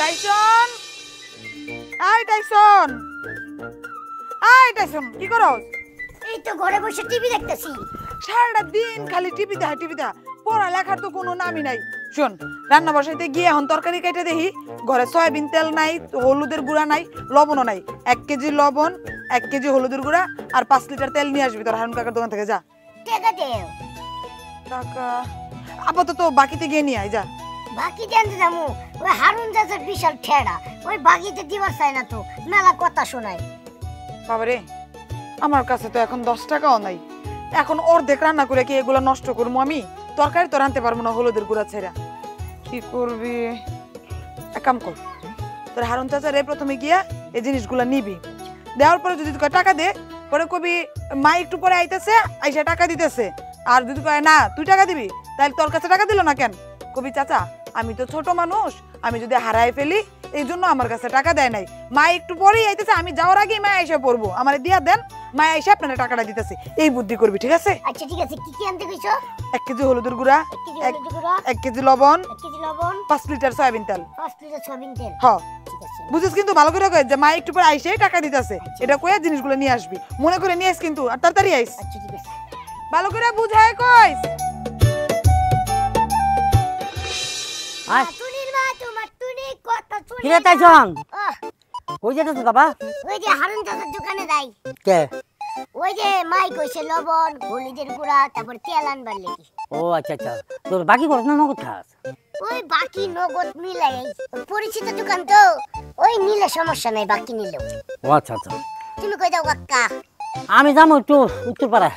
Tyson, I Tyson, I Tyson, কি করস? এই তো ঘরে বসে টিভি দেখতেছি। সারাটা দিন খালি টিভি দেখা টিভি দেখা, পড়ালেখার তো কোনো নামই নাই। শোন, রান্না বসাইতে গিয়ে এখন তরকারি কেটে দেখি ঘরে সয়াবিন তেল নাই, হলুদের গুঁড়া নাই, লবণও নাই। 1 কেজি লবণ, 1 কেজি হলুদের গুঁড়া আর 5 লিটার তেল নিয়ে আসবি তোর হারুন কাকার দোকান থেকে। যা। টাকা দেও। টাকা আপাতত বাকিতে গিয়ে নিয়ে আয়। যা। বাকি জানতে যাবো? ওই হারুন চাচার বিশাল ঠেড়া, ওই বাকিতে দিবার চাই না তো, মেলা কথা শোনায়। বাবারে, আমার কাছে তো এখন 10 টাকাও নাই। এখন অর্ধেক রান্না করে কি এগুলো নষ্ট করবো আমি? তরকারি তো রাঁধতে পারবো না হলুদের গুঁড়া ছেড়া। কি করবি? এক কাম কর, তোর হারুন চাচারে প্রথমে গিয়া এই জিনিসগুলো নিবি, দেওয়ার পরে যদি তোকে টাকা দে, পরে কবি মা একটু পরে আইতেছে, আইসা টাকা দিতেছে। আর যদি কয় না তুই টাকা দিবি, তাহলে তোর কাছে টাকা দিল না কেন? কবি চাচা, আমি তো ছোট মানুষ, আমি যদি হারাই ফেলি এই জন্য আমার কাছে টাকা দেয় নাই। মা একটু পরেই আইতেছে, আমি যাওয়ার আগেই মা এসে পড়বো, আমার দিয়া দেন, মা এসে আপনারা টাকাটা দিতেছে। এই বুদ্ধি করবি, ঠিক আছে? আচ্ছা ঠিক আছে, কি কি আনতে কইছো? 1 কেজি হলুদের গুঁড়া, 1 কেজি হলুদের গুঁড়া, 1 কেজি লবণ, 1 কেজি লবণ, 5 লিটার সয়াবিন তেল। 5 লিটার সয়াবিন তেল। হ্যাঁ, ঠিক আছে। বুঝিস কিন্তু ভালো করে কই যে মা একটু পরে আইসে টাকা দিতেছে, এটা কইয়া জিনিসগুলো নিয়ে আসবি। মনে করে নিয়ে আইস কিন্তু, আর তাড়াতাড়ি আইস। আচ্ছা ঠিক আছে। ভালো করে বুঝায় কইস। টুনির মা, তোমার টুনি কথা শুনে। কি রে টাইসন? আহ, কই যেতেছ বাবা? ওই যে হারুন চাচার দোকানে যাই। কে? ওই যে মাই কইছে লবণ, হলুদের গুঁড়া, তারপর তেল আনবার লাগি। ও আচ্ছা আচ্ছা, তোর বাকি খরচ না নগদ খাস? ওই বাকি নগদ মিলাই, ওই পরিচিত দোকান তো, ওই নিলে সমস্যা নাই, বাকি নিলেও। ও আচ্ছা আচ্ছা। তুমি কই যাও কাকা? আমি যাবো একটু উত্তরপাড়ায়।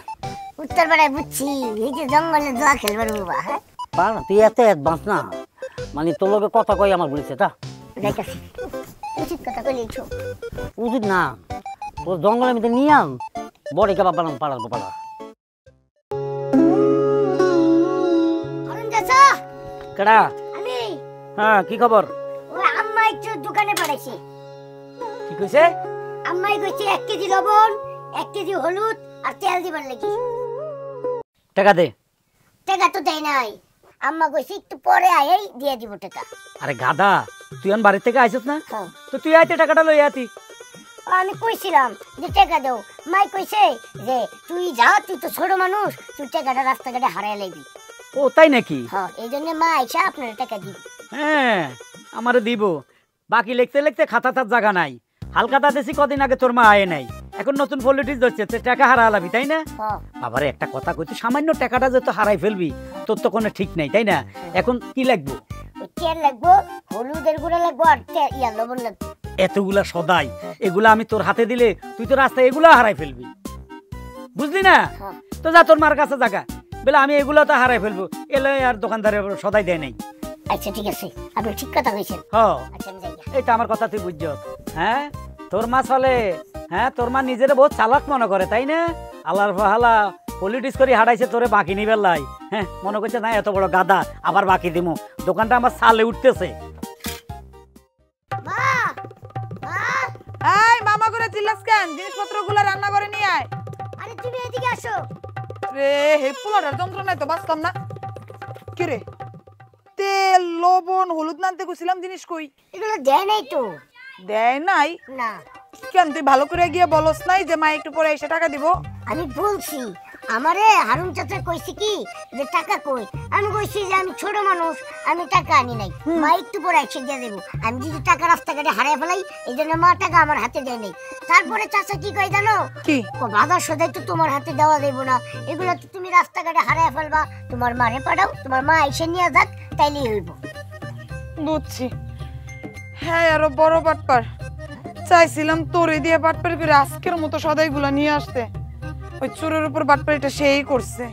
উত্তরপাড়ায়? বুঝছি, এই যে জঙ্গলে দোয়া খেলবার বাবা। হ্যাঁ, পার না, তুই এত অ্যাডভান্স না, মানে তোর লগে কথা কই আমার বলেছে তা দেখাছি। উচিত কথা কইলেছো। উচিত না, তোর জঙ্গলের মধ্যে নিয়ে আম বড়ি কাবাব বানাম পাড়ার পাড়া। হারুন চাচা, কেডা? আমি। হ্যাঁ, কি খবর? ওই আম্মা একটু দোকানে পাঠাইছে। কি কইছে? আম্মাই কইছে 1 কেজি লবণ, 1 কেজি হলুদ আর তেল দিবার লাগি। টাকা দে। টাকা তো দেয় নাই। আম্মা কইছে একটু পরে আইই দিয়ে দিব টাকা। আরে গাদা, তুই আন বাড়ি থেকে আইছিস না? হ্যাঁ। তো তুই আইতে টাকাটা লই আতি। আমি কইছিলাম যে টাকা দাও, মাই কইছে যে তুই যা, তুই তো ছোট মানুষ, তুই টাকাটা রাস্তাঘাটে হারাই লাইবি। ও তাই নাকি? হ্যাঁ, এই জন্য মা আইসা আপনার টাকা দিব। হ্যাঁ, আমারে দিব। বাকি লিখতে লিখতে খাতা তার জায়গা নাই। হালকাতা দেশি কদিন আগে তোর মা আয় নাই, এখন নতুন পলিটিক্স ধরছে, টাকা হারালাবি তাই না? হ্যাঁ। বাবারে একটা কথা কইছি, সামান্য টাকাটা যে তো হারাই ফেলবি তোর তো কোনো ঠিক নাই তাই না? এখন কি লাগবে? ওই তেল লাগবো, হলুদের গুঁড়া লাগবো আর লবণ লাগবো। এতগুলা সদাই, এগুলা আমি তোর হাতে দিলে তুই তো রাস্তায় এগুলা হারাই ফেলবি, বুঝলি না? হ্যাঁ। তো যা তোর মার কাছে জায়গা বলে আমি এগুলা তো হারাই ফেলবো, এলে আর দোকানদারের সদাই দেয় নাই। আচ্ছা ঠিক আছে, আপনি ঠিক কথা কইছেন। হ্যাঁ, আচ্ছা আমি যাই। এই তো আমার কথা তুই বুঝছ। হ্যাঁ, তোর মা চলে, হ্যাঁ তোর মা নিজের বহুত চালাক মনে করে তাই না? আল্লাহর ফাহালা পলিটিক্স করে হারাইছে তোরে বাকি নিবার লাই। হ্যাঁ, মনে করছে না এত বড় গাদা আবার বাকি দিমু, দোকানটা আমার সালে উঠতেছে। মা, মা, এই মামা করে চিল্লাস কেন? জিনিসপত্রগুলো রান্না করে নিয়ে আয়। আরে তুমি এদিকে আসো। রে হে, পোলাটার যন্ত্রণায় তো বাঁচতাম না। কি রে, তেল লবণ হলুদ নানতে কইছিলাম, জিনিস কই? এগুলো দেয় নাই তো। দেয় নাই? না। কেন তুই ভালো করে গিয়ে বলস নাই যে মা একটু পরে এসে টাকা দিব? আমি বলছি, আমারে হারুন চাচা কইছে কি যে টাকা কই, আমি কইছি যে আমি ছোট মানুষ, আমি টাকা আনি নাই, মা একটু পরে এসে দিয়ে দেবো। আমি যদি টাকা রাস্তাঘাটে হারাই ফেলাই এই জন্য মা টাকা আমার হাতে দেয় নাই। তারপরে চাচা কি কই জানো? কি? বাজার সদাই তো তোমার হাতে দেওয়া দেবো না, এগুলো তো তুমি রাস্তাঘাটে হারাই ফেলবা, তোমার মারে পাঠাও, তোমার মা এসে নিয়ে যাক, তাইলেই হইব। বুঝছি। হ্যাঁ, আরো বড় বাটপার। চাইছিলাম তোরে দিয়ে বাটপার করে আজকের মতো সদাইগুলা নিয়ে আসতে, ওই চোরের উপর বাটপারিটা সেই করছে।